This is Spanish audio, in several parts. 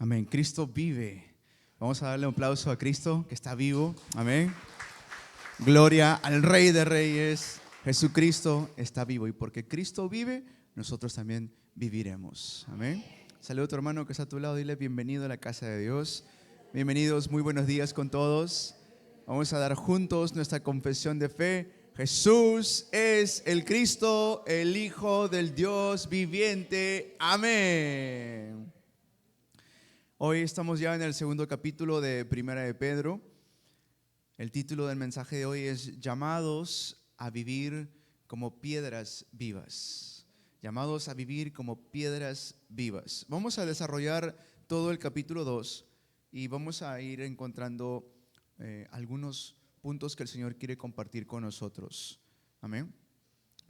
Amén. Cristo vive. Vamos a darle un aplauso a Cristo que está vivo. Amén. Gloria al Rey de Reyes. Jesucristo está vivo. Y porque Cristo vive, nosotros también viviremos. Amén. Saluda a tu hermano que está a tu lado. Dile bienvenido a la casa de Dios. Bienvenidos, muy buenos días con todos. Vamos a dar juntos nuestra confesión de fe. Jesús es el Cristo, el Hijo del Dios viviente. Amén. Hoy estamos ya en el segundo capítulo de Primera de Pedro. El título del mensaje de hoy es Llamados a vivir como piedras vivas. Llamados a vivir como piedras vivas. Vamos a desarrollar todo el capítulo 2 y vamos a ir encontrando algunos puntos que el Señor quiere compartir con nosotros. Amén.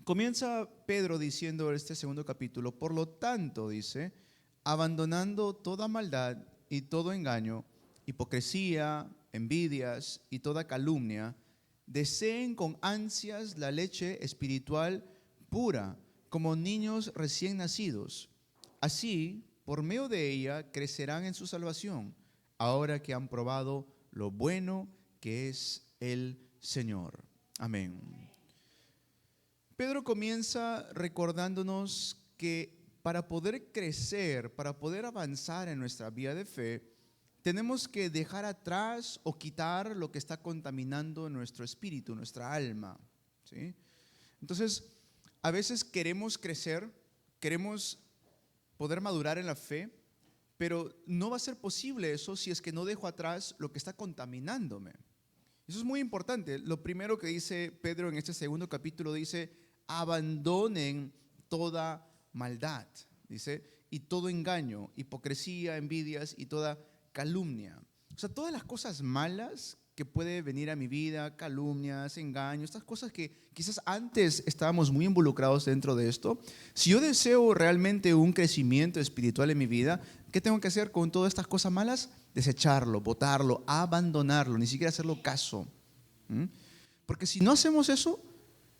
Comienza Pedro diciendo este segundo capítulo, por lo tanto, dice, abandonando toda maldad y todo engaño, hipocresía, envidias y toda calumnia, deseen con ansias la leche espiritual pura, como niños recién nacidos. Así, por medio de ella, crecerán en su salvación, ahora que han probado lo bueno que es el Señor. Amén. Pedro comienza recordándonos que para poder crecer, para poder avanzar en nuestra vida de fe, tenemos que dejar atrás o quitar lo que está contaminando nuestro espíritu, nuestra alma, ¿sí? Entonces, a veces queremos crecer, queremos poder madurar en la fe, pero no va a ser posible eso si es que no dejo atrás lo que está contaminándome. Eso es muy importante. Lo primero que dice Pedro en este segundo capítulo dice, abandonen toda maldad, dice, y todo engaño, hipocresía, envidias y toda calumnia. O sea, todas las cosas malas que puede venir a mi vida, calumnias, engaños, estas cosas que quizás antes estábamos muy involucrados dentro de esto. Si yo deseo realmente un crecimiento espiritual en mi vida, ¿qué tengo que hacer con todas estas cosas malas? Desecharlo, botarlo, abandonarlo, ni siquiera hacerlo caso. Porque si no hacemos eso,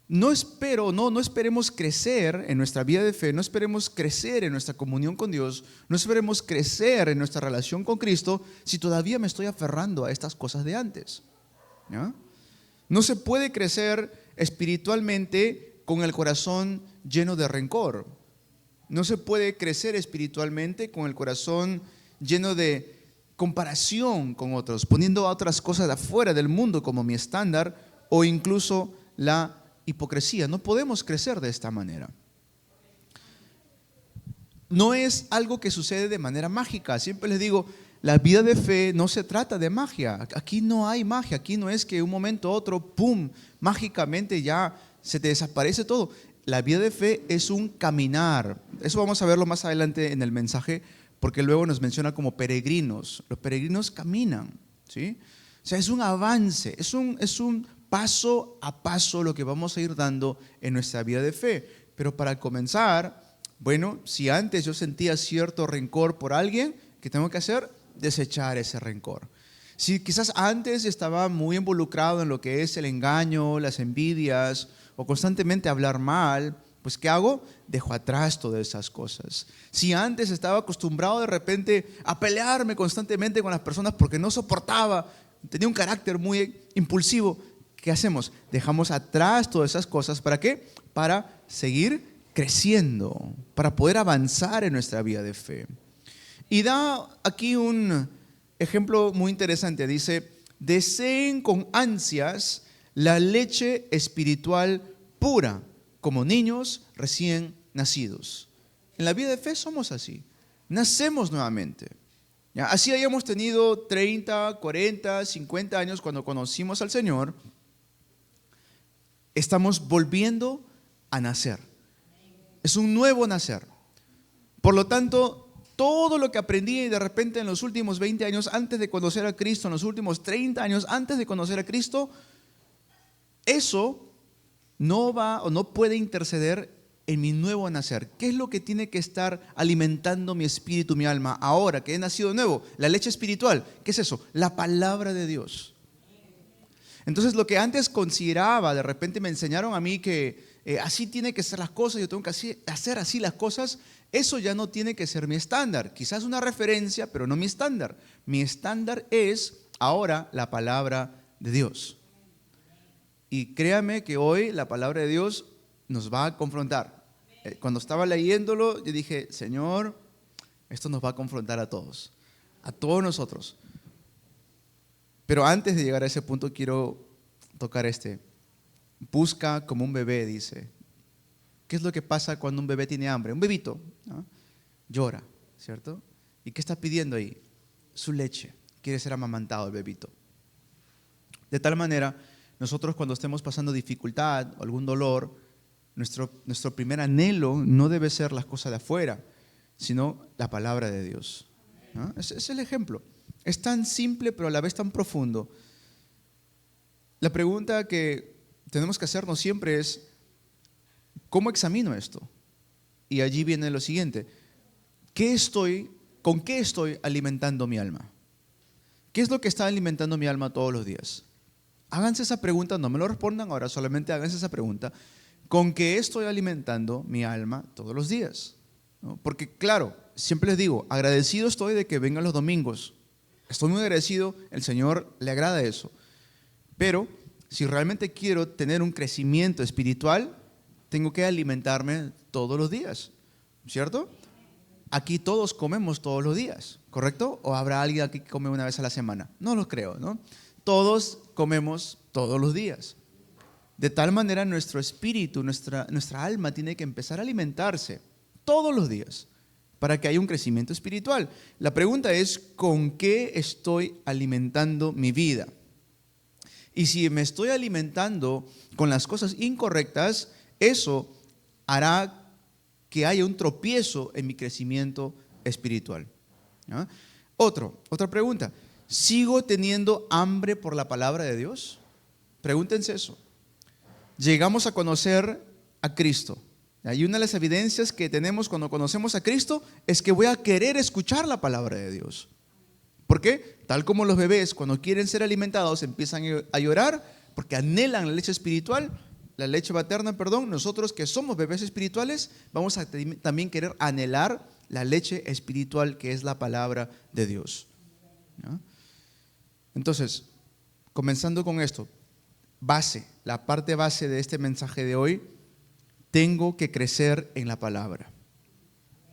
no esperemos crecer en nuestra vida de fe, no esperemos crecer en nuestra comunión con Dios, no esperemos crecer en nuestra relación con Cristo si todavía me estoy aferrando a estas cosas de antes. ¿Ya? No se puede crecer espiritualmente con el corazón lleno de rencor. No se puede crecer espiritualmente con el corazón lleno de comparación con otros, poniendo a otras cosas de afuera del mundo como mi estándar o incluso la hipocresía. No podemos crecer de esta manera. No es algo que sucede de manera mágica. Siempre les digo, la vida de fe no se trata de magia. Aquí no hay magia. Aquí no es que un momento a otro, pum, mágicamente ya se te desaparece todo. La vida de fe es un caminar. Eso vamos a verlo más adelante en el mensaje, porque luego nos menciona como peregrinos. Los peregrinos caminan, ¿sí? O sea, es un avance, es un paso a paso lo que vamos a ir dando en nuestra vida de fe. Pero para comenzar, bueno, si antes yo sentía cierto rencor por alguien, ¿qué tengo que hacer? Desechar ese rencor. Si quizás antes estaba muy involucrado en lo que es el engaño, las envidias o constantemente hablar mal, pues ¿qué hago? Dejo atrás todas esas cosas. Si antes estaba acostumbrado de repente a pelearme constantemente con las personas porque no soportaba, tenía un carácter muy impulsivo, ¿qué hacemos? Dejamos atrás todas esas cosas. ¿Para qué? Para seguir creciendo, para poder avanzar en nuestra vida de fe. Y da aquí un ejemplo muy interesante. Dice, deseen con ansias la leche espiritual pura, como niños recién nacidos. En la vida de fe somos así. Nacemos nuevamente. ¿Ya? Así hayamos tenido 30, 40, 50 años cuando conocimos al Señor, estamos volviendo a nacer. Es un nuevo nacer. Por lo tanto, todo lo que aprendí de repente en los últimos 20 años antes de conocer a Cristo, en los últimos 30 años antes de conocer a Cristo, eso no va o no puede interceder en mi nuevo nacer. ¿Qué es lo que tiene que estar alimentando mi espíritu, mi alma, ahora que he nacido de nuevo? La leche espiritual. ¿Qué es eso? La palabra de Dios. Entonces, lo que antes consideraba, de repente me enseñaron a mí que así tiene que ser las cosas, yo tengo que hacer así las cosas, eso ya no tiene que ser mi estándar. Quizás una referencia, pero no mi estándar. Mi estándar es ahora la palabra de Dios. Y créame que hoy la palabra de Dios nos va a confrontar. Cuando estaba leyéndolo, yo dije, Señor, esto nos va a confrontar a todos nosotros. Pero antes de llegar a ese punto, quiero tocar este. Busca como un bebé, dice. ¿Qué es lo que pasa cuando un bebé tiene hambre? Un bebito, ¿no? Llora, ¿cierto? ¿Y qué está pidiendo ahí? Su leche. Quiere ser amamantado el bebito. De tal manera, nosotros cuando estemos pasando dificultad o algún dolor, nuestro primer anhelo no debe ser las cosas de afuera, sino la palabra de Dios, ¿no? Ese es el ejemplo. Es tan simple, pero a la vez tan profundo. La pregunta que tenemos que hacernos siempre es, ¿cómo examino esto? Y allí viene lo siguiente. ¿Con qué estoy alimentando mi alma? ¿Qué es lo que está alimentando mi alma todos los días? Háganse esa pregunta, no me lo respondan ahora, solamente háganse esa pregunta. ¿Con qué estoy alimentando mi alma todos los días? ¿No? Porque claro, siempre les digo, agradecido estoy de que vengan los domingos. Estoy muy agradecido, el Señor le agrada eso. Pero si realmente quiero tener un crecimiento espiritual, tengo que alimentarme todos los días, ¿cierto? Aquí todos comemos todos los días, ¿correcto? ¿O habrá alguien aquí que come una vez a la semana? No lo creo, ¿no? Todos comemos todos los días. De tal manera nuestro espíritu, nuestra alma tiene que empezar a alimentarse todos los días para que haya un crecimiento espiritual. La pregunta es, ¿con qué estoy alimentando mi vida? Y si me estoy alimentando con las cosas incorrectas, eso hará que haya un tropiezo en mi crecimiento espiritual. ¿Ah? Otra pregunta. ¿Sigo teniendo hambre por la palabra de Dios? Pregúntense eso. Llegamos a conocer a Cristo. Y una de las evidencias que tenemos cuando conocemos a Cristo es que voy a querer escuchar la palabra de Dios. ¿Por qué? Tal como los bebés cuando quieren ser alimentados empiezan a llorar porque anhelan la leche espiritual, la leche materna, perdón. Nosotros que somos bebés espirituales vamos a también querer anhelar la leche espiritual que es la palabra de Dios. ¿No? Entonces, comenzando con esto, la parte base de este mensaje de hoy, tengo que crecer en la palabra.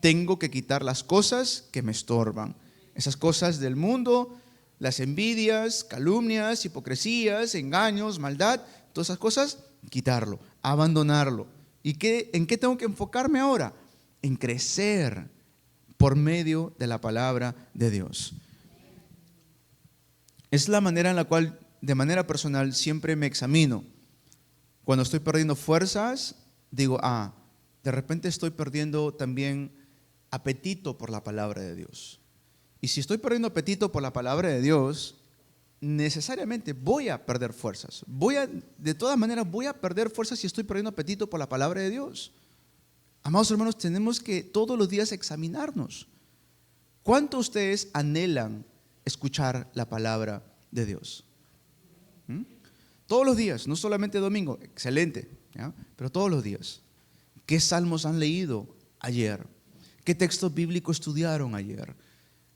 Tengo que quitar las cosas que me estorban. Esas cosas del mundo, las envidias, calumnias, hipocresías, engaños, maldad, todas esas cosas, quitarlo, abandonarlo. ¿Y en qué tengo que enfocarme ahora? En crecer por medio de la palabra de Dios. Es la manera en la cual, de manera personal, siempre me examino. Cuando estoy perdiendo fuerzas, digo, de repente estoy perdiendo también apetito por la palabra de Dios. Y si estoy perdiendo apetito por la palabra de Dios, necesariamente voy a perder fuerzas. De todas maneras, voy a perder fuerzas si estoy perdiendo apetito por la palabra de Dios. Amados hermanos, tenemos que todos los días examinarnos. ¿Cuánto ustedes anhelan escuchar la palabra de Dios? Todos los días, no solamente domingo, excelente, ¿ya? Pero todos los días. ¿Qué salmos han leído ayer? ¿Qué texto bíblico estudiaron ayer?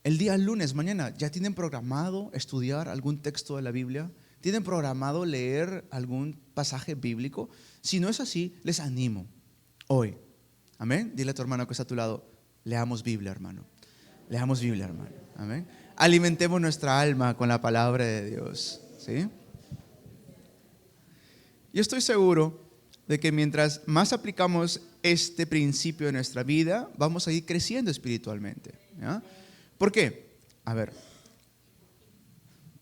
El día lunes, mañana, ¿ya tienen programado estudiar algún texto de la Biblia? ¿Tienen programado leer algún pasaje bíblico? Si no es así, les animo hoy. Amén. Dile a tu hermano que está a tu lado, leamos Biblia, hermano. Leamos Biblia, hermano. Amén. Alimentemos nuestra alma con la palabra de Dios. ¿Sí? Yo estoy seguro de que mientras más aplicamos este principio en nuestra vida, vamos a ir creciendo espiritualmente. ¿Ya? ¿Por qué? A ver,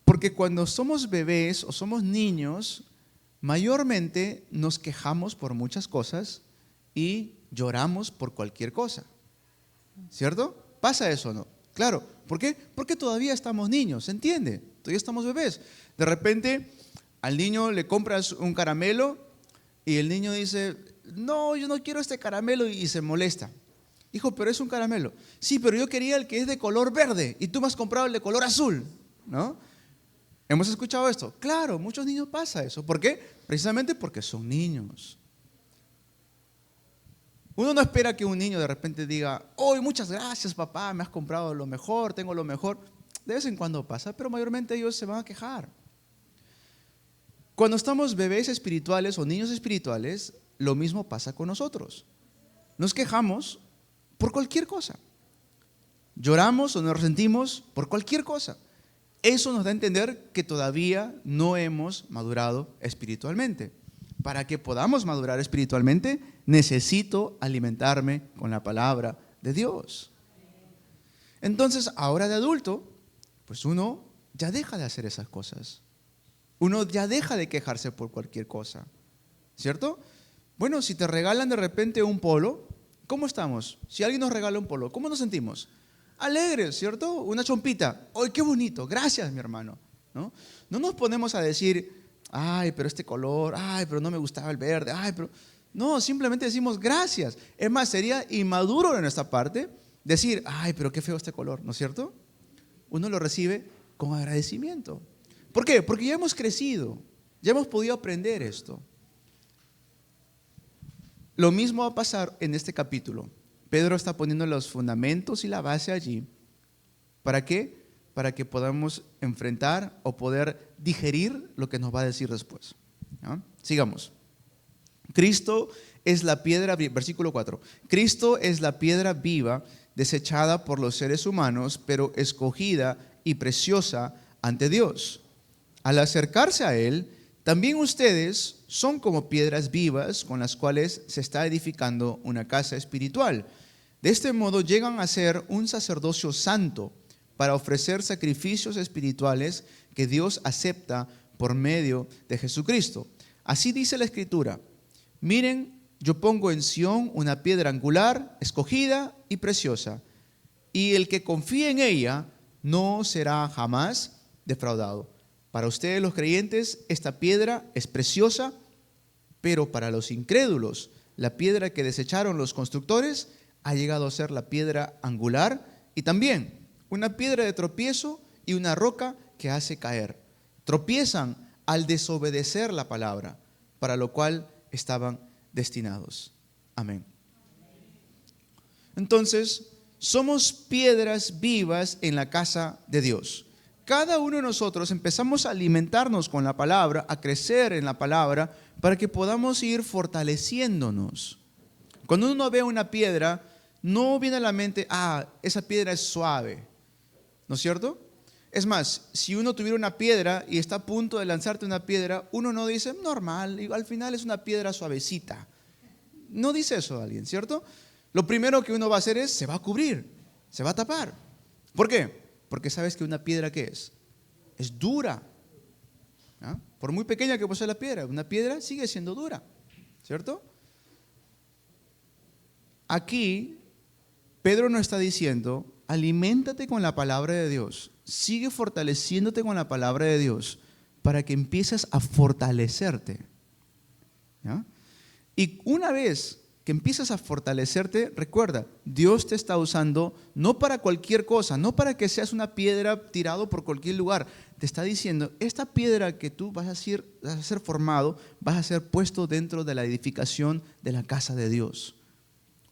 porque cuando somos bebés o somos niños, mayormente nos quejamos por muchas cosas y lloramos por cualquier cosa. ¿Cierto? ¿Pasa eso o no? Claro. ¿Por qué? Porque todavía estamos niños, ¿se entiende? Todavía estamos bebés. De repente al niño le compras un caramelo y el niño dice, no, yo no quiero este caramelo, y se molesta. Hijo, pero es un caramelo. Sí, pero yo quería el que es de color verde y tú me has comprado el de color azul, ¿no? ¿Hemos escuchado esto? Claro, muchos niños pasa eso. ¿Por qué? Precisamente porque son niños. Uno no espera que un niño de repente diga, oh, muchas gracias papá, me has comprado lo mejor, tengo lo mejor. De vez en cuando pasa, pero mayormente ellos se van a quejar. Cuando estamos bebés espirituales o niños espirituales, lo mismo pasa con nosotros. Nos quejamos por cualquier cosa. Lloramos o nos resentimos por cualquier cosa. Eso nos da a entender que todavía no hemos madurado espiritualmente. Para que podamos madurar espiritualmente, necesito alimentarme con la palabra de Dios. Entonces, ahora de adulto, pues uno ya deja de hacer esas cosas. Uno ya deja de quejarse por cualquier cosa, ¿cierto? Bueno, si te regalan de repente un polo, ¿cómo estamos? Si alguien nos regala un polo, ¿cómo nos sentimos? Alegres, ¿cierto? Una chompita. ¡Ay, qué bonito! Gracias, mi hermano. ¿No? No nos ponemos a decir, ay, pero este color, ay, pero no me gustaba el verde, ay, pero... No, simplemente decimos gracias. Es más, sería inmaduro de nuestra parte decir, ay, pero qué feo este color, ¿no es cierto? Uno lo recibe con agradecimiento. ¿Por qué? Porque ya hemos crecido, ya hemos podido aprender esto. Lo mismo va a pasar en este capítulo. Pedro está poniendo los fundamentos y la base allí. ¿Para qué? Para que podamos enfrentar o poder digerir lo que nos va a decir después. ¿No? Sigamos. Cristo es la piedra, versículo 4. Cristo es la piedra viva, desechada por los seres humanos, pero escogida y preciosa ante Dios. Al acercarse a Él, también ustedes son como piedras vivas con las cuales se está edificando una casa espiritual. De este modo llegan a ser un sacerdocio santo para ofrecer sacrificios espirituales que Dios acepta por medio de Jesucristo. Así dice la Escritura: miren, yo pongo en Sión una piedra angular, escogida y preciosa, y el que confíe en ella no será jamás defraudado. Para ustedes los creyentes, esta piedra es preciosa, pero para los incrédulos, la piedra que desecharon los constructores ha llegado a ser la piedra angular y también una piedra de tropiezo y una roca que hace caer. Tropiezan al desobedecer la palabra, para lo cual estaban destinados. Amén. Entonces, somos piedras vivas en la casa de Dios. Cada uno de nosotros empezamos a alimentarnos con la palabra, a crecer en la palabra, para que podamos ir fortaleciéndonos. Cuando uno ve una piedra, no viene a la mente, esa piedra es suave, ¿no es cierto? Es más, si uno tuviera una piedra y está a punto de lanzarte una piedra, uno no dice, normal, al final es una piedra suavecita. No dice eso alguien, ¿cierto? Lo primero que uno va a hacer es, se va a cubrir, se va a tapar. ¿Por qué? Porque sabes que una piedra, ¿qué es? Es dura. ¿Ah? Por muy pequeña que sea la piedra, una piedra sigue siendo dura, ¿cierto? Aquí, Pedro nos está diciendo, aliméntate con la palabra de Dios, sigue fortaleciéndote con la palabra de Dios, para que empieces a fortalecerte. ¿Ya? Y una vez que empiezas a fortalecerte, recuerda, Dios te está usando no para cualquier cosa, no para que seas una piedra tirado por cualquier lugar. Te está diciendo, esta piedra que tú vas a ser formado, vas a ser puesto dentro de la edificación de la casa de Dios.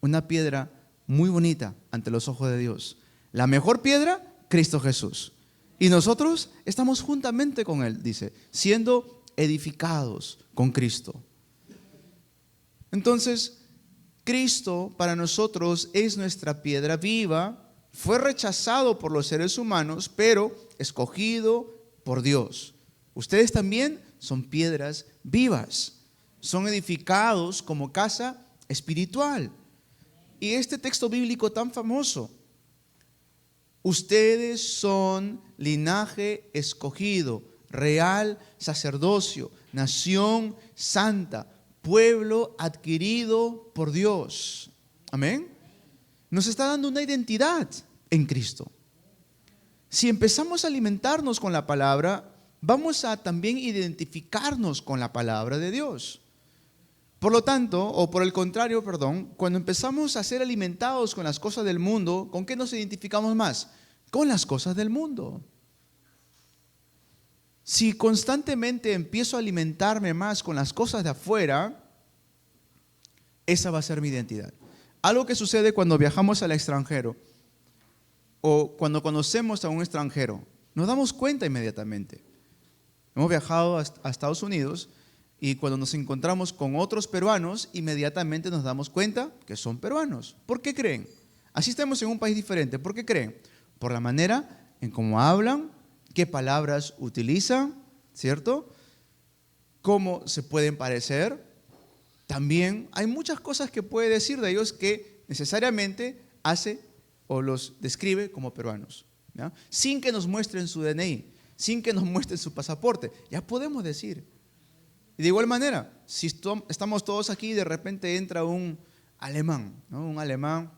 Una piedra muy bonita ante los ojos de Dios. La mejor piedra, Cristo Jesús. Y nosotros estamos juntamente con Él, dice, siendo edificados con Cristo. Entonces, Cristo para nosotros es nuestra piedra viva, fue rechazado por los seres humanos, pero escogido por Dios. Ustedes también son piedras vivas, son edificados como casa espiritual. Y este texto bíblico tan famoso, ustedes son linaje escogido, real sacerdocio, nación santa, pueblo adquirido por Dios. Amén. Nos está dando una identidad en Cristo. Si empezamos a alimentarnos con la palabra, vamos a también identificarnos con la palabra de Dios. Por lo tanto, o por el contrario, cuando empezamos a ser alimentados con las cosas del mundo, ¿con qué nos identificamos más? Con las cosas del mundo. Si constantemente empiezo a alimentarme más con las cosas de afuera, esa va a ser mi identidad. Algo que sucede cuando viajamos al extranjero o cuando conocemos a un extranjero, nos damos cuenta inmediatamente. Hemos viajado a Estados Unidos y cuando nos encontramos con otros peruanos, inmediatamente nos damos cuenta que son peruanos. ¿Por qué creen? Así estamos en un país diferente. ¿Por qué creen? Por la manera en cómo hablan, qué palabras utilizan, ¿cierto? Cómo se pueden parecer. También hay muchas cosas que puede decir de ellos que necesariamente hace o los describe como peruanos, ¿ya? Sin que nos muestren su DNI, sin que nos muestren su pasaporte, ya podemos decir. Y de igual manera, si estamos todos aquí y de repente entra un alemán, ¿no? Un alemán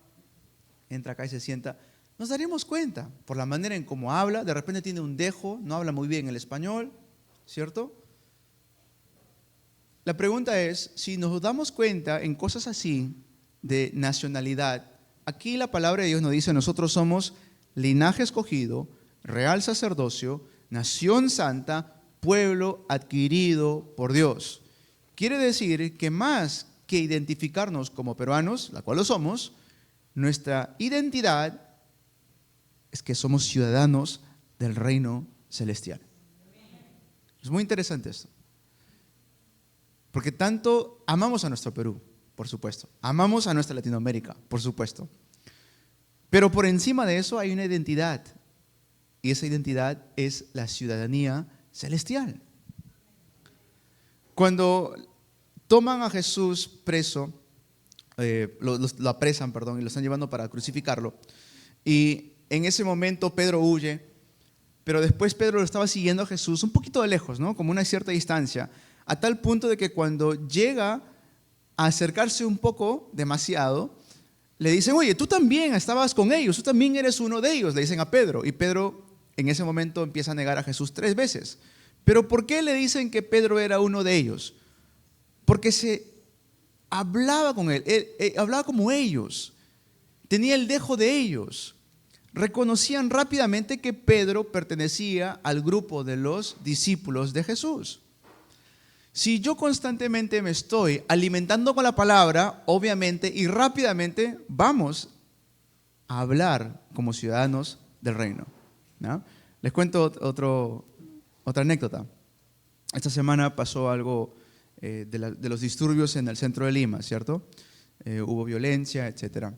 entra acá y se sienta, nos daríamos cuenta por la manera en cómo habla, de repente tiene un dejo, no habla muy bien el español, ¿cierto? La pregunta es, si nos damos cuenta en cosas así de nacionalidad, aquí la palabra de Dios nos dice, nosotros somos linaje escogido, real sacerdocio, nación santa, pueblo adquirido por Dios. Quiere decir que más que identificarnos como peruanos, la cual lo somos, nuestra identidad es que somos ciudadanos del reino celestial. Es muy interesante esto. Porque tanto amamos a nuestro Perú, por supuesto. Amamos a nuestra Latinoamérica, por supuesto. Pero por encima de eso hay una identidad. Y esa identidad es la ciudadanía celestial. Cuando toman a Jesús preso, lo apresan, y lo están llevando para crucificarlo. Y en ese momento Pedro huye, pero después Pedro lo estaba siguiendo a Jesús un poquito de lejos, ¿no? Como una cierta distancia, a tal punto de que cuando llega a acercarse un poco, demasiado, le dicen, oye, tú también estabas con ellos, tú también eres uno de ellos, le dicen a Pedro. Y Pedro en ese momento empieza a negar a Jesús 3 veces. ¿Pero por qué le dicen que Pedro era uno de ellos? Porque se hablaba con él hablaba como ellos, tenía el dejo de ellos. Reconocían rápidamente que Pedro pertenecía al grupo de los discípulos de Jesús. Si yo constantemente me estoy alimentando con la palabra, obviamente y rápidamente vamos a hablar como ciudadanos del reino, ¿no? Les cuento otra anécdota. Esta semana pasó algo de los disturbios en el centro de Lima, ¿cierto? Hubo violencia, etcétera.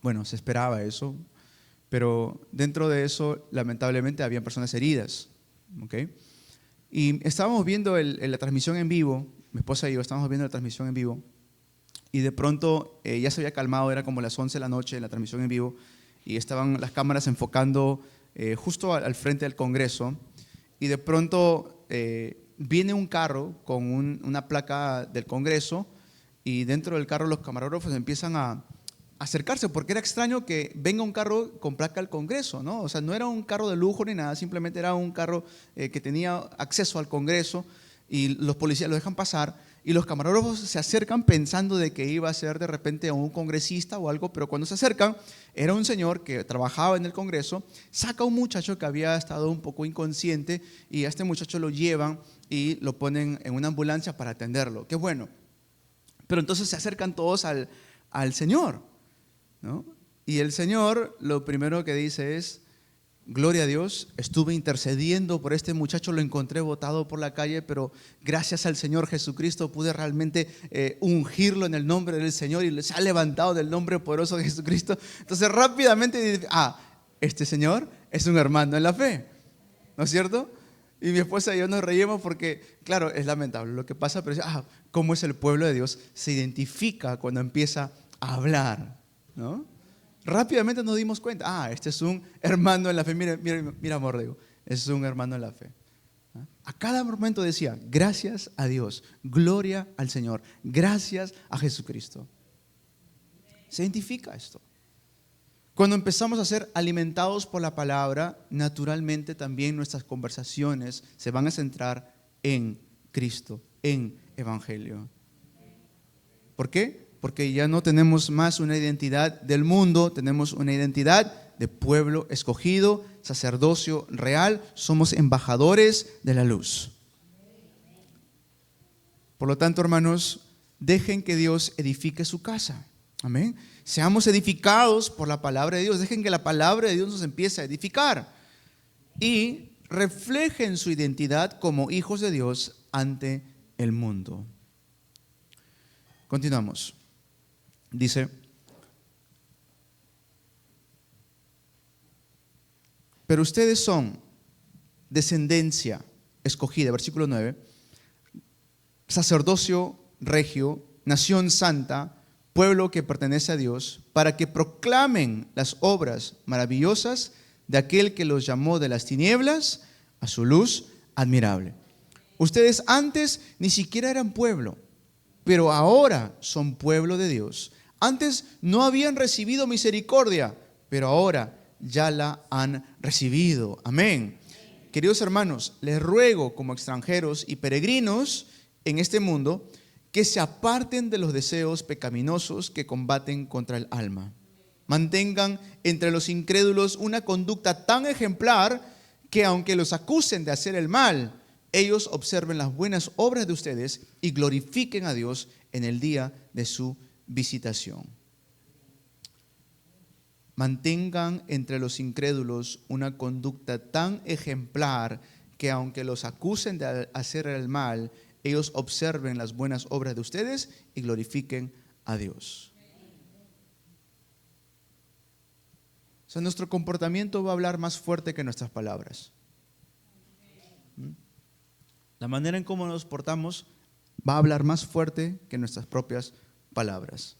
Bueno, se esperaba eso, pero dentro de eso, lamentablemente, había personas heridas, ¿ok? Y estábamos viendo la transmisión en vivo, mi esposa y yo estábamos viendo la transmisión en vivo, y de pronto ya se había calmado, era como las 11 de la noche, la transmisión en vivo, y estaban las cámaras enfocando justo al frente del Congreso, y de pronto viene un carro con una placa del Congreso, y dentro del carro los camarógrafos empiezan a acercarse, porque era extraño que venga un carro con placa al Congreso, ¿no? O sea, no era un carro de lujo ni nada, simplemente era un carro que tenía acceso al Congreso y los policías lo dejan pasar y los camarógrafos se acercan pensando de que iba a ser de repente un congresista o algo, pero cuando se acercan era un señor que trabajaba en el Congreso, saca a un muchacho que había estado un poco inconsciente y a este muchacho lo llevan y lo ponen en una ambulancia para atenderlo. Qué bueno. Pero entonces se acercan todos al Señor, ¿no? Y el Señor lo primero que dice es, gloria a Dios, estuve intercediendo por este muchacho, lo encontré botado por la calle, pero gracias al Señor Jesucristo pude realmente ungirlo en el nombre del Señor y se ha levantado del nombre poderoso de Jesucristo. Entonces rápidamente dice, este Señor es un hermano en la fe, ¿no es cierto? Y mi esposa y yo nos reímos porque, claro, es lamentable lo que pasa, pero cómo es el pueblo de Dios, se identifica cuando empieza a hablar, ¿no? Rápidamente nos dimos cuenta, este es un hermano en la fe. Mira amor, digo, es un hermano en la fe. A cada momento decía, gracias a Dios, gloria al Señor, gracias a Jesucristo. Se identifica esto. Cuando empezamos a ser alimentados por la palabra, naturalmente también nuestras conversaciones se van a centrar en Cristo, en Evangelio. ¿Por qué? Porque ya no tenemos más una identidad del mundo, tenemos una identidad de pueblo escogido, sacerdocio real, somos embajadores de la luz. Por lo tanto, hermanos, dejen que Dios edifique su casa, Amén. Seamos edificados por la palabra de Dios. Dejen que la palabra de Dios nos empiece a edificar. Y reflejen su identidad como hijos de Dios ante el mundo. Continuamos. Dice: pero ustedes son descendencia escogida, versículo 9, sacerdocio regio, nación santa, pueblo que pertenece a Dios, para que proclamen las obras maravillosas de aquel que los llamó de las tinieblas a su luz admirable. Ustedes antes ni siquiera eran pueblo, pero ahora son pueblo de Dios. Antes no habían recibido misericordia, pero ahora ya la han recibido. Amén. Queridos hermanos, les ruego como extranjeros y peregrinos en este mundo que se aparten de los deseos pecaminosos que combaten contra el alma. Mantengan entre los incrédulos una conducta tan ejemplar que aunque los acusen de hacer el mal, ellos observen las buenas obras de ustedes y glorifiquen a Dios en el día de su visitación. Mantengan entre los incrédulos una conducta tan ejemplar que aunque los acusen de hacer el mal, ellos observen las buenas obras de ustedes y glorifiquen a Dios. O sea, nuestro comportamiento va a hablar más fuerte que nuestras palabras. La manera en cómo nos portamos va a hablar más fuerte que nuestras propias palabras.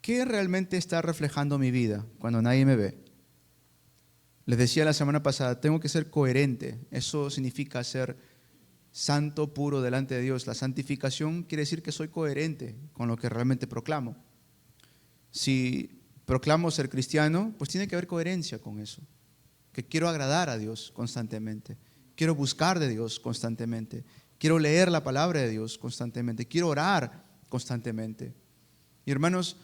¿Qué realmente está reflejando mi vida cuando nadie me ve? Les decía la semana pasada, tengo que ser coherente. Eso significa ser santo, puro delante de Dios. La santificación quiere decir que soy coherente con lo que realmente proclamo. Si proclamo ser cristiano, pues tiene que haber coherencia con eso. Que quiero agradar a Dios constantemente. Quiero buscar de Dios constantemente. Quiero leer la palabra de Dios constantemente. Quiero orar constantemente. Y hermanos,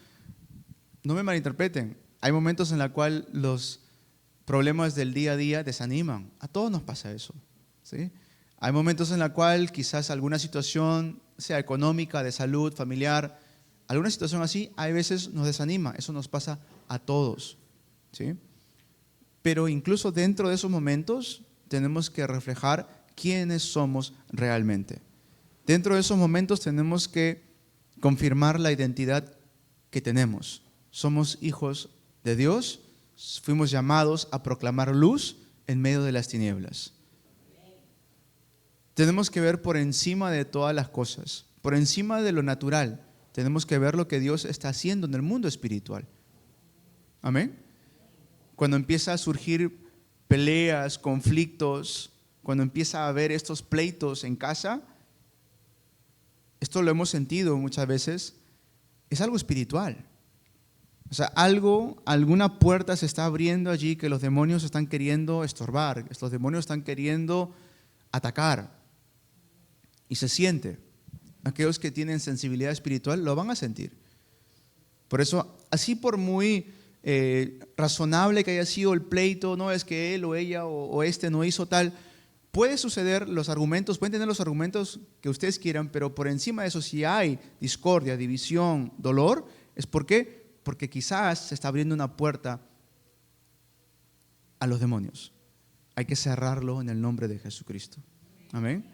no me malinterpreten. Hay momentos en los cuales los problemas del día a día desaniman. A todos nos pasa eso, ¿sí? Hay momentos en los cuales quizás alguna situación, sea económica, de salud, familiar, alguna situación así, a veces nos desanima. Eso nos pasa a todos, ¿sí? Pero incluso dentro de esos momentos tenemos que reflejar quiénes somos realmente. Dentro de esos momentos tenemos que confirmar la identidad que tenemos. Somos hijos de Dios. Fuimos llamados a proclamar luz en medio de las tinieblas. Tenemos que ver por encima de todas las cosas, por encima de lo natural. Tenemos que ver lo que Dios está haciendo en el mundo espiritual. Amén. Cuando empieza a surgir peleas, conflictos, cuando empieza a haber estos pleitos en casa, esto lo hemos sentido muchas veces, es algo espiritual. O sea, alguna puerta se está abriendo allí que los demonios están queriendo estorbar, los demonios están queriendo atacar. Y se siente. Aquellos que tienen sensibilidad espiritual lo van a sentir. Por eso, así por muy razonable que haya sido el pleito, no es que él o ella o este no hizo tal, puede suceder los argumentos, pueden tener los argumentos que ustedes quieran, pero por encima de eso, si hay discordia, división, dolor, es porque quizás se está abriendo una puerta a los demonios. Hay que cerrarlo en el nombre de Jesucristo. Amén.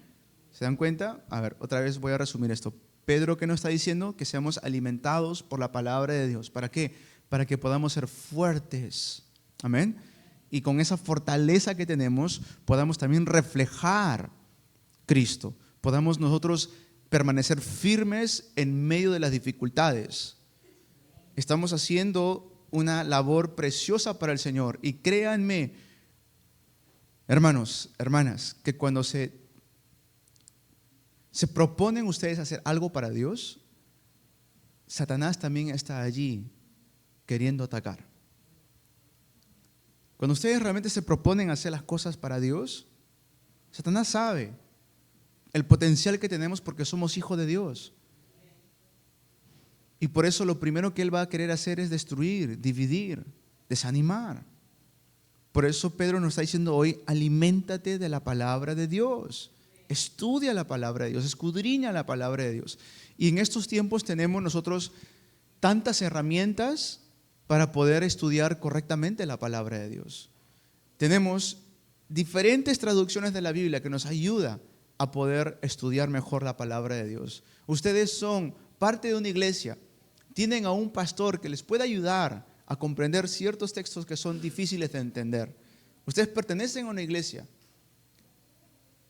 ¿Se dan cuenta? A ver, otra vez voy a resumir esto. Pedro, ¿qué nos está diciendo? Que seamos alimentados por la palabra de Dios. ¿Para qué? Para que podamos ser fuertes. Amén. Y con esa fortaleza que tenemos, podamos también reflejar Cristo. Podamos nosotros permanecer firmes en medio de las dificultades. Estamos haciendo una labor preciosa para el Señor. Y créanme, hermanos, hermanas, que cuando se proponen ustedes hacer algo para Dios, Satanás también está allí queriendo atacar. Cuando ustedes realmente se proponen hacer las cosas para Dios, Satanás sabe el potencial que tenemos porque somos hijos de Dios. Y por eso lo primero que él va a querer hacer es destruir, dividir, desanimar. Por eso Pedro nos está diciendo hoy, aliméntate de la palabra de Dios. estudia la palabra de Dios, escudriña la palabra de Dios. Y en estos tiempos tenemos nosotros tantas herramientas para poder estudiar correctamente la palabra de Dios. Tenemos diferentes traducciones de la Biblia que nos ayudan a poder estudiar mejor la palabra de Dios. Ustedes son parte de una iglesia, tienen a un pastor que les puede ayudar a comprender ciertos textos que son difíciles de entender. Ustedes pertenecen a una iglesia.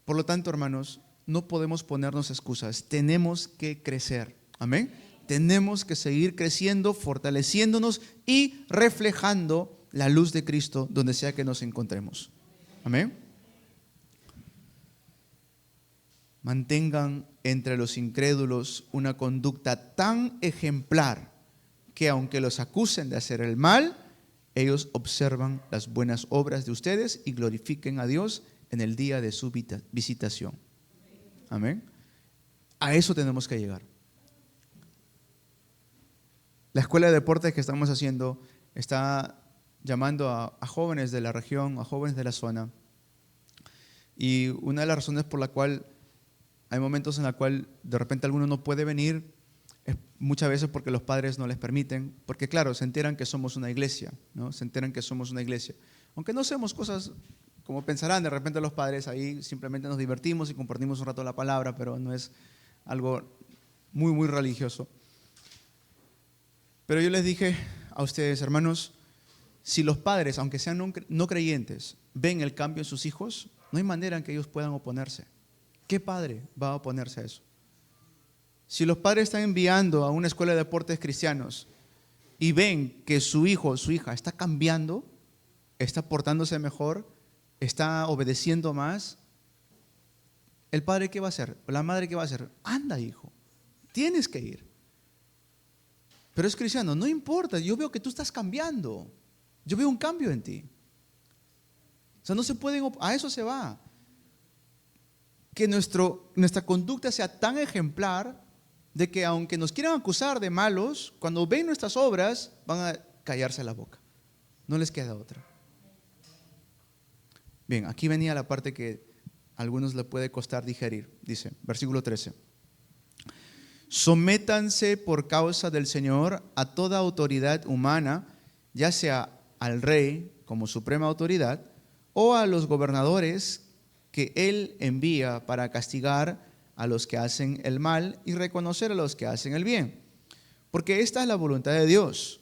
Por lo tanto, hermanos, no podemos ponernos excusas. Tenemos que crecer. Amén. Tenemos que seguir creciendo, fortaleciéndonos y reflejando la luz de Cristo donde sea que nos encontremos. Amén. Mantengan entre los incrédulos una conducta tan ejemplar que aunque los acusen de hacer el mal, ellos observan las buenas obras de ustedes y glorifiquen a Dios en el día de su visitación. Amén. A eso tenemos que llegar. La escuela de deportes que estamos haciendo está llamando a jóvenes de la región, a jóvenes de la zona. Y una de las razones por la cual hay momentos en la cual de repente alguno no puede venir es muchas veces porque los padres no les permiten, porque claro, se enteran que somos una iglesia, ¿no? Se enteran que somos una iglesia. Aunque no hacemos cosas como pensarán de repente los padres, ahí simplemente nos divertimos y compartimos un rato la palabra, pero no es algo muy, muy religioso. Pero yo les dije a ustedes, hermanos, si los padres, aunque sean no creyentes, ven el cambio en sus hijos, no hay manera en que ellos puedan oponerse. ¿Qué padre va a oponerse a eso? Si los padres están enviando a una escuela de deportes cristianos y ven que su hijo o su hija está cambiando, está portándose mejor, está obedeciendo más, ¿el padre qué va a hacer? ¿O la madre qué va a hacer? Anda, hijo, tienes que ir. Pero es cristiano, no importa, yo veo que tú estás cambiando, yo veo un cambio en ti. O sea, no se pueden, a eso se va. Que nuestra conducta sea tan ejemplar de que aunque nos quieran acusar de malos, cuando ven nuestras obras van a callarse la boca. No les queda otra. Bien, aquí venía la parte que a algunos le puede costar digerir. Dice, versículo 13. Sométanse por causa del Señor a toda autoridad humana, ya sea al rey como suprema autoridad o a los gobernadores que Él envía para castigar a los que hacen el mal y reconocer a los que hacen el bien. Porque esta es la voluntad de Dios,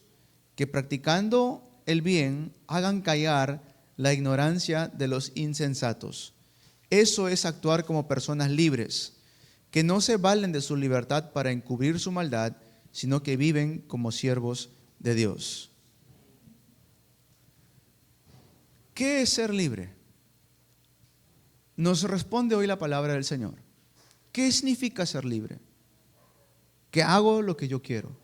que practicando el bien hagan callar la ignorancia de los insensatos. Eso es actuar como personas libres, que no se valen de su libertad para encubrir su maldad, sino que viven como siervos de Dios. ¿Qué es ser libre? Nos responde hoy la palabra del Señor. ¿Qué significa ser libre? Que hago lo que yo quiero,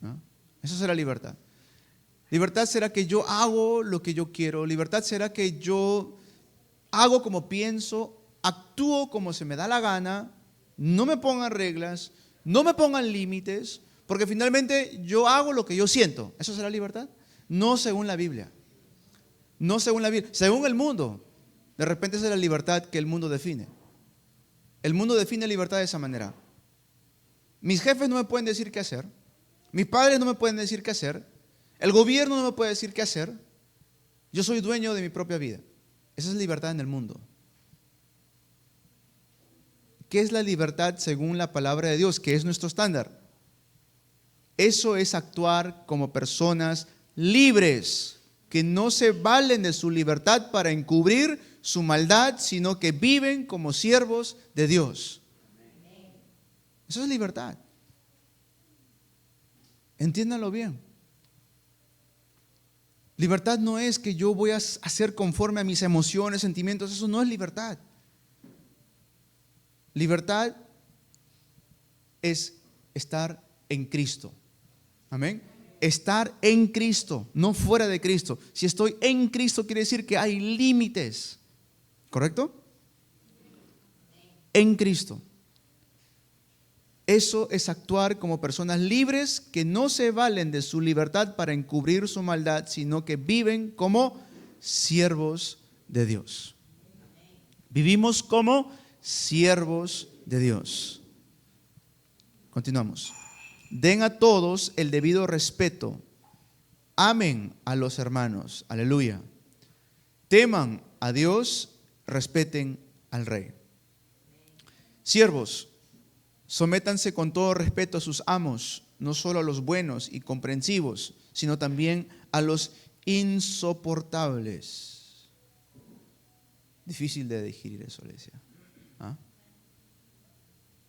¿no? Eso será libertad. Libertad será que yo hago lo que yo quiero. Libertad será que yo hago como pienso, actúo como se me da la gana, no me pongan reglas, no me pongan límites, porque finalmente yo hago lo que yo siento. ¿Eso será libertad? No según la Biblia. No según la Biblia. Según el mundo. De repente esa es la libertad que el mundo define. El mundo define libertad de esa manera. Mis jefes no me pueden decir qué hacer. Mis padres no me pueden decir qué hacer. El gobierno no me puede decir qué hacer. Yo soy dueño de mi propia vida. Esa es libertad en el mundo. ¿Qué es la libertad según la palabra de Dios? ¿Qué es nuestro estándar? Eso es actuar como personas libres, que no se valen de su libertad para encubrir su maldad, sino que viven como siervos de Dios. Eso es libertad. Entiéndanlo bien. Libertad no es que yo voy a hacer conforme a mis emociones, sentimientos. Eso no es libertad. Libertad es estar en Cristo. Amén. Estar en Cristo, no fuera de Cristo. Si estoy en Cristo quiere decir que hay límites. ¿Correcto? En Cristo. Eso es actuar como personas libres que no se valen de su libertad para encubrir su maldad, sino que viven como siervos de Dios. Vivimos como siervos de Dios. Continuamos. Den a todos el debido respeto. Amen a los hermanos. Aleluya. Teman a Dios, respeten al Rey. Siervos, sométanse con todo respeto a sus amos, no solo a los buenos y comprensivos, sino también a los insoportables. Difícil de digerir eso, le decía. ¿Ah?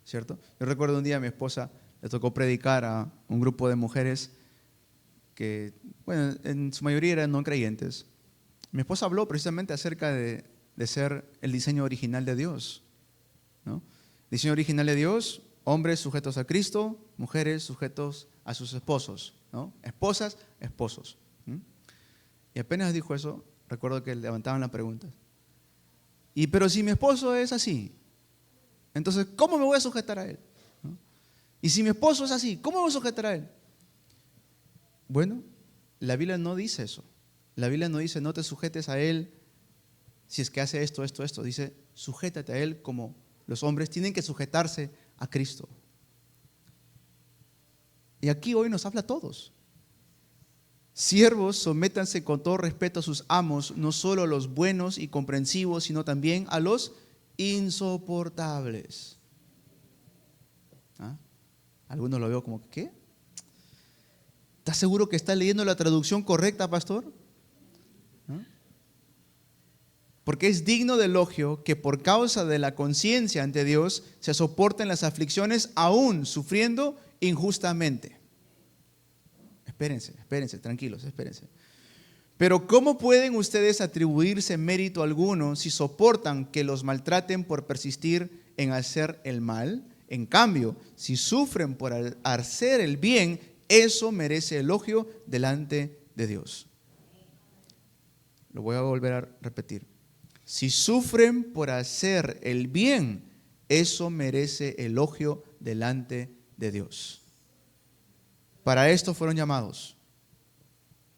¿Cierto? Yo recuerdo un día a mi esposa le tocó predicar a un grupo de mujeres que, bueno, en su mayoría eran no creyentes. Mi esposa habló precisamente acerca de ser el diseño original de Dios, ¿no? Diseño original de Dios, hombres sujetos a Cristo, mujeres sujetos a sus esposos, ¿no? Esposas, esposos. Y apenas dijo eso, recuerdo que levantaban la pregunta. Pero si mi esposo es así, entonces, ¿cómo me voy a sujetar a él? ¿No? Y si mi esposo es así, ¿cómo me voy a sujetar a él? Bueno, la Biblia no dice eso. La Biblia no dice, no te sujetes a él si es que hace esto, esto, esto. Dice, sujétate a él como los hombres tienen que sujetarse a Cristo. Y aquí hoy nos habla a todos. Siervos, sométanse con todo respeto a sus amos, no solo a los buenos y comprensivos, sino también a los insoportables. ¿Ah? Algunos lo veo como, ¿qué? ¿Estás seguro que está leyendo la traducción correcta, pastor? ¿Ah? Porque es digno de elogio que por causa de la conciencia ante Dios se soporten las aflicciones aún sufriendo injustamente. Espérense, tranquilos, espérense. Pero ¿cómo pueden ustedes atribuirse mérito alguno si soportan que los maltraten por persistir en hacer el mal? En cambio, si sufren por hacer el bien, eso merece elogio delante de Dios. Lo voy a volver a repetir. Si sufren por hacer el bien, eso merece elogio delante de Dios. Para esto fueron llamados.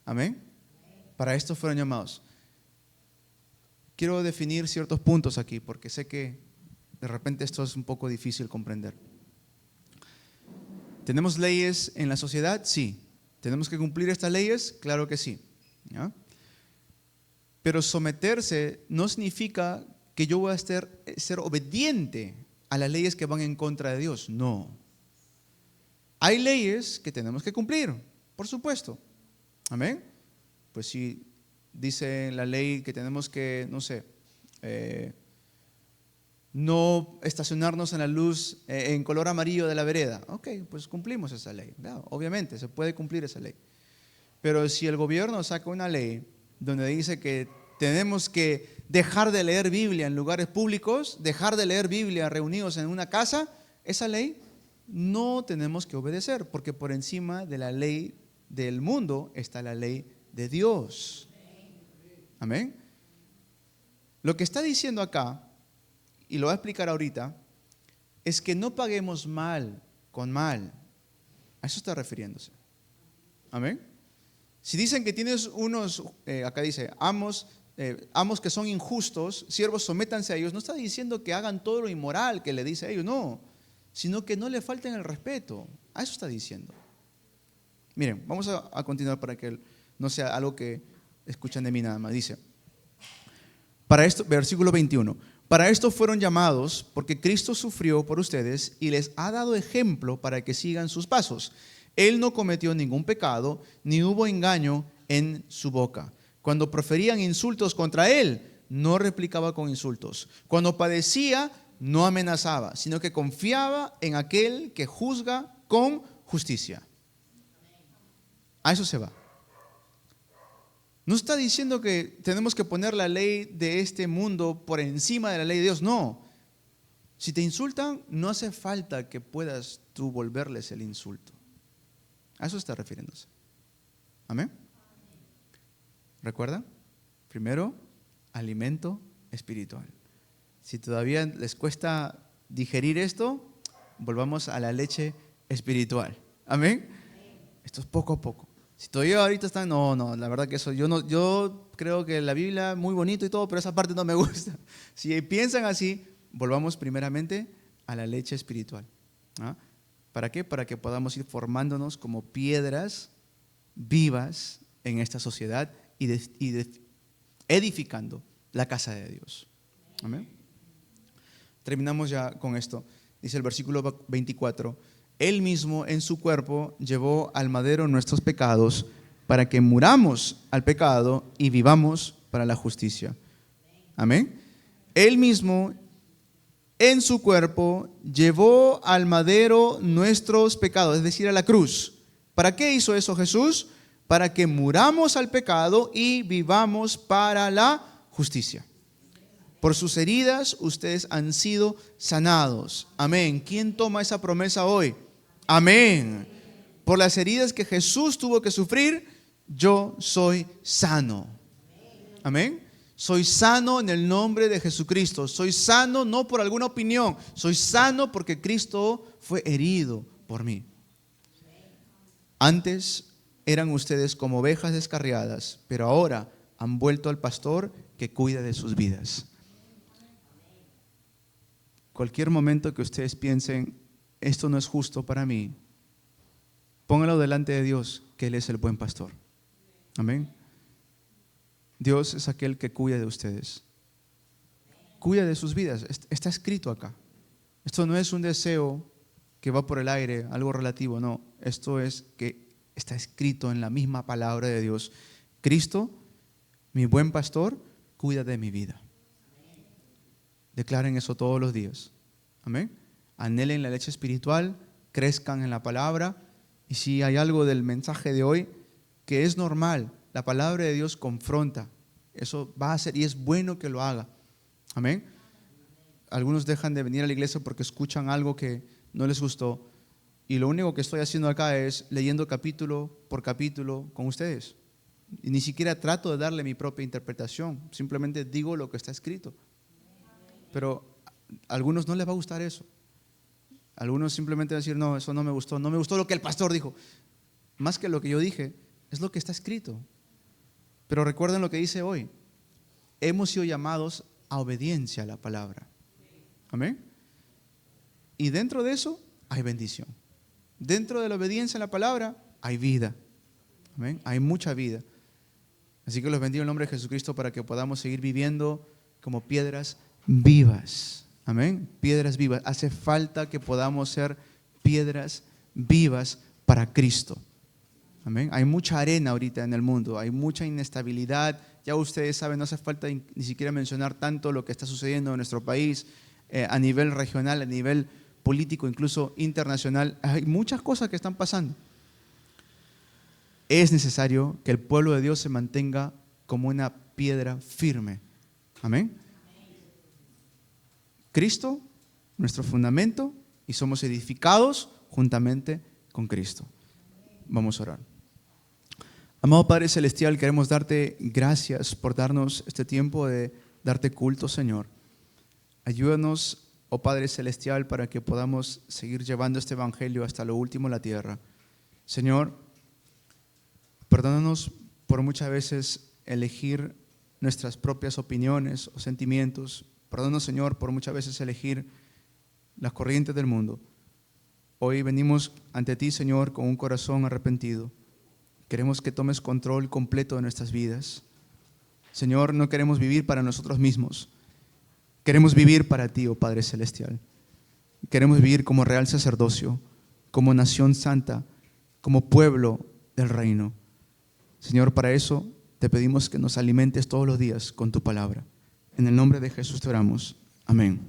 Amén. Para esto fueron llamados. Quiero definir ciertos puntos aquí porque sé que de repente esto es un poco difícil comprender. ¿Tenemos leyes en la sociedad? Sí. ¿Tenemos que cumplir estas leyes? Claro que sí. ¿Ya? Pero someterse no significa que yo voy a ser obediente a las leyes que van en contra de Dios. No. Hay leyes que tenemos que cumplir, por supuesto. Amén. Pues si dice la ley que tenemos que, no sé, no estacionarnos en la luz en color amarillo de la vereda. Ok, pues cumplimos esa ley. Claro, obviamente, se puede cumplir esa ley. Pero si el gobierno saca una ley donde dice que tenemos que dejar de leer Biblia en lugares públicos, dejar de leer Biblia reunidos en una casa, esa ley no tenemos que obedecer, porque por encima de la ley del mundo está la ley de Dios. Amén. Lo que está diciendo acá, y lo voy a explicar ahorita, es que no paguemos mal con mal. A eso está refiriéndose. Amén. Si dicen que tienes unos, acá dice, amos que son injustos, siervos, sométanse a ellos, no está diciendo que hagan todo lo inmoral que le dice a ellos, no, sino que no le falten el respeto. A eso está diciendo. Miren, vamos a continuar para que no sea algo que escuchan de mí nada más. Dice, para esto, versículo 21, para esto fueron llamados porque Cristo sufrió por ustedes y les ha dado ejemplo para que sigan sus pasos. Él no cometió ningún pecado, ni hubo engaño en su boca. Cuando proferían insultos contra él, no replicaba con insultos. Cuando padecía, no amenazaba, sino que confiaba en aquel que juzga con justicia. A eso se va. No está diciendo que tenemos que poner la ley de este mundo por encima de la ley de Dios, no. Si te insultan, no hace falta que puedas tú volverles el insulto. A eso está refiriéndose. Amén. ¿Recuerdan? Primero, alimento espiritual. Si todavía les cuesta digerir esto, volvamos a la leche espiritual. Amén. Esto es poco a poco. Si todavía ahorita están, no, la verdad que eso, yo creo que la Biblia muy bonito y todo, pero esa parte no me gusta. Si piensan así, volvamos primeramente a la leche espiritual. ¿Ah? ¿Para qué? Para que podamos ir formándonos como piedras vivas en esta sociedad y edificando la casa de Dios. Amén. Terminamos ya con esto. Dice el versículo 24: Él mismo en su cuerpo llevó al madero nuestros pecados, para que muramos al pecado y vivamos para la justicia. Amén. Él mismo en su cuerpo llevó al madero nuestros pecados, es decir, a la cruz. ¿Para qué hizo eso Jesús? Para que muramos al pecado y vivamos para la justicia. Por sus heridas ustedes han sido sanados. Amén. ¿Quién toma esa promesa hoy? Amén. Por las heridas que Jesús tuvo que sufrir, yo soy sano. Amén. Soy sano en el nombre de Jesucristo. Soy sano no por alguna opinión. Soy sano porque Cristo fue herido por mí. Antes eran ustedes como ovejas descarriadas, pero ahora han vuelto al pastor que cuida de sus vidas. Cualquier momento que ustedes piensen, esto no es justo para mí, pónganlo delante de Dios, que Él es el buen pastor. Amén. Dios es aquel que cuida de ustedes, cuida de sus vidas. Está escrito acá. Esto no es un deseo que va por el aire, algo relativo, no. Esto es que está escrito en la misma palabra de Dios. Cristo, mi buen pastor, cuida de mi vida. Declaren eso todos los días. Amén. Anhelen la leche espiritual, crezcan en la palabra. Y si hay algo del mensaje de hoy que es normal, la palabra de Dios confronta. Eso va a ser y es bueno que lo haga. Amén. Algunos dejan de venir a la iglesia porque escuchan algo que no les gustó. Y lo único que estoy haciendo acá es leyendo capítulo por capítulo con ustedes. Y ni siquiera trato de darle mi propia interpretación. Simplemente digo lo que está escrito. Pero a algunos no les va a gustar eso. Algunos simplemente van a decir, no, eso no me gustó. No me gustó lo que el pastor dijo. Más que lo que yo dije, es lo que está escrito. Pero recuerden lo que dice hoy. Hemos sido llamados a obediencia a la palabra. Amén. Y dentro de eso hay bendición. Dentro de la obediencia a la palabra hay vida. Amén. Hay mucha vida. Así que los bendigo en el nombre de Jesucristo para que podamos seguir viviendo como piedras vivas. Amén. Piedras vivas. Hace falta que podamos ser piedras vivas para Cristo. Amén. Hay mucha arena ahorita en el mundo, hay mucha inestabilidad. Ya ustedes saben, no hace falta ni siquiera mencionar tanto lo que está sucediendo en nuestro país a nivel regional, a nivel político, incluso internacional. Hay muchas cosas que están pasando. Es necesario que el pueblo de Dios se mantenga como una piedra firme. Amén. Cristo, nuestro fundamento, y somos edificados juntamente con Cristo. Vamos a orar. Amado Padre Celestial, queremos darte gracias por darnos este tiempo de darte culto, Señor. Ayúdanos, oh Padre Celestial, para que podamos seguir llevando este evangelio hasta lo último de la tierra. Señor, perdónanos por muchas veces elegir nuestras propias opiniones o sentimientos. Perdónanos, Señor, por muchas veces elegir las corrientes del mundo. Hoy venimos ante ti, Señor, con un corazón arrepentido. Queremos que tomes control completo de nuestras vidas. Señor, no queremos vivir para nosotros mismos. Queremos vivir para ti, oh Padre Celestial. Queremos vivir como real sacerdocio, como nación santa, como pueblo del reino. Señor, para eso te pedimos que nos alimentes todos los días con tu palabra. En el nombre de Jesús te oramos. Amén.